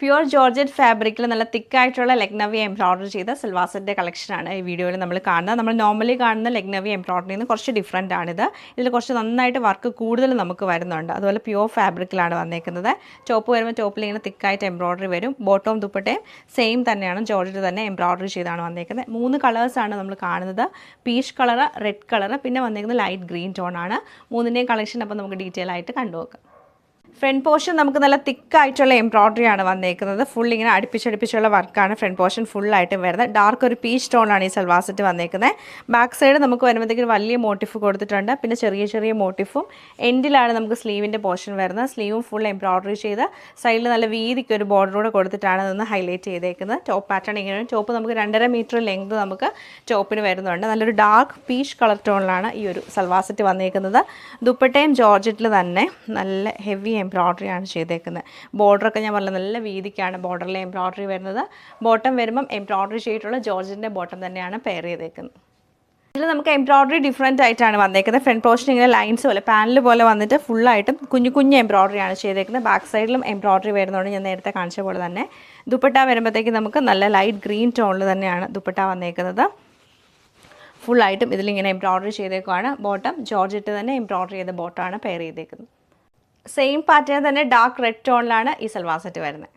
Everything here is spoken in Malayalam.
പ്യുവർ ജോർജറ്റ് ഫാബ്രിക്കിൽ നല്ല തിക്കായിട്ടുള്ള ലക്നവി എംബ്രോയിഡറി ചെയ്ത സൽവാർ സെറ്റിൻ്റെ കളക്ഷനാണ് ഈ വീഡിയോയിൽ നമ്മൾ കാണുന്നത്. നമ്മൾ നോർമലി കാണുന്ന ലക്നവി എംബ്രോയിഡറിയിൽ നിന്ന് കുറച്ച് ഡിഫറൻറ്റ് ആണിത്. ഇതിൽ കുറച്ച് നന്നായിട്ട് വർക്ക് കൂടുതൽ നമുക്ക് വരുന്നുണ്ട്. അതുപോലെ പ്യുവർ ഫാബ്രിക്കിലാണ് വന്നേക്കുന്നത്. ടോപ്പ് വരുമ്പോൾ ടോപ്പിൽ ഇങ്ങനെ തിക്കായിട്ട് എംബ്രോയിഡറി വരും. ബോട്ടവും ദുപ്പട്ടയും സെയിം തന്നെയാണ്, ജോർജറ്റ് തന്നെ എംബ്രോയിഡറി ചെയ്താണ് വന്നേക്കുന്നത്. 3 കളേഴ്സാണ് നമ്മൾ കാണുന്നത്. പീച്ച് കളർ, റെഡ് കളർ, പിന്നെ വന്നേക്കുന്നത് ലൈറ്റ് ഗ്രീൻ ടോൺ ആണ്. മൂന്നിൻ്റെയും കളക്ഷൻ അപ്പോൾ നമുക്ക് ഡീറ്റെയിൽ ആയിട്ട് കണ്ടുനോക്കാം. ഫ്രണ്ട് പോർഷൻ നമുക്ക് നല്ല തിക്കായിട്ടുള്ള എംബ്രോയിഡറി ആണ് വന്നേക്കുന്നത്. ഫുൾ ഇങ്ങനെ അടുപ്പിച്ചടുപ്പിച്ചുള്ള വർക്കാണ് ഫ്രണ്ട് പോർഷൻ ഫുള്ളായിട്ട് വരുന്നത്. ഡാർക്ക് ഒരു പീച്ച് ടോണാണ് ഈ സൽവാർ സെറ്റ് വന്നേക്കുന്നത്. ബാക്ക് സൈഡ് നമുക്ക് വരുമ്പോഴത്തേക്കും വലിയ മോട്ടിഫ് കൊടുത്തിട്ടുണ്ട്. പിന്നെ ചെറിയ ചെറിയ മോട്ടിഫും എൻഡിലാണ് നമുക്ക് സ്ലീവിൻ്റെ പോർഷൻ വരുന്നത്. സ്ലീവും ഫുൾ എംബ്രോയിഡറി ചെയ്ത് സൈഡിൽ നല്ല വീതിക്ക് ഒരു ബോർഡറോടെ കൊടുത്തിട്ടാണ് അതൊന്ന് ഹൈലൈറ്റ് ചെയ്തേക്കുന്നത്. ടോപ്പ് പാറ്റേൺ ഇങ്ങനെ, ടോപ്പ് നമുക്ക് 2.5 മീറ്റർ ലെങ്ത് നമുക്ക് ടോപ്പിന് വരുന്നുണ്ട്. നല്ലൊരു ഡാർക്ക് പീച്ച് കളർ ടോണിലാണ് ഈ ഒരു സൽവാർ സെറ്റ് വന്നേക്കുന്നത്. ദുപ്പട്ടയും ജോർജറ്റിൽ തന്നെ നല്ല ഹെവി എംബ്രോയിഡറി ആണ് ചെയ്തേക്കുന്നത്. ബോർഡറൊക്കെ ഞാൻ പറഞ്ഞത് നല്ല വീതിക്കാണ് ബോർഡറിലെ എംബ്രോയിഡറി വരുന്നത്. ബോട്ടം വരുമ്പം എംബ്രോയിഡറി ചെയ്തിട്ടുള്ള ജോർജറ്റിൻ്റെ ബോട്ടം തന്നെയാണ് പെയർ ചെയ്തേക്കുന്നത്. ഇതിൽ നമുക്ക് എംബ്രോയിഡറി ഡിഫറെൻ്റ് ആയിട്ടാണ് വന്നേക്കുന്നത്. ഫ്രണ്ട് പോർഷൻ ഇങ്ങനെ ലൈൻസ് പോലെ പാനൽ പോലെ വന്നിട്ട് ഫുള്ളായിട്ടും കുഞ്ഞു എംബ്രോയിഡറി ആണ് ചെയ്തേക്കുന്നത്. ബാക്ക് സൈഡിലും എംബ്രോയിഡറി വരുന്നതുകൊണ്ട് ഞാൻ നേരത്തെ കാണിച്ച പോലെ തന്നെ. ദുപ്പട്ട വരുമ്പോഴത്തേക്ക് നമുക്ക് നല്ല ലൈറ്റ് ഗ്രീൻ ടോണിൽ തന്നെയാണ് ദുപ്പട്ട വന്നേക്കുന്നത്. ഫുള്ളായിട്ടും ഇതിലിങ്ങനെ എംബ്രോയിഡറി ചെയ്തേക്കുവാണ്. ബോട്ടം ജോർജറ്റ് തന്നെ എംബ്രോയിഡറി ചെയ്ത ബോട്ടമാണ് പെയർ ചെയ്തേക്കുന്നത്. സെയിം പാറ്റേൺ തന്നെ ഡാർക്ക് റെഡ് ടോണിലാണ് ഈ സൽവാർ സെറ്റ് വരുന്നത്.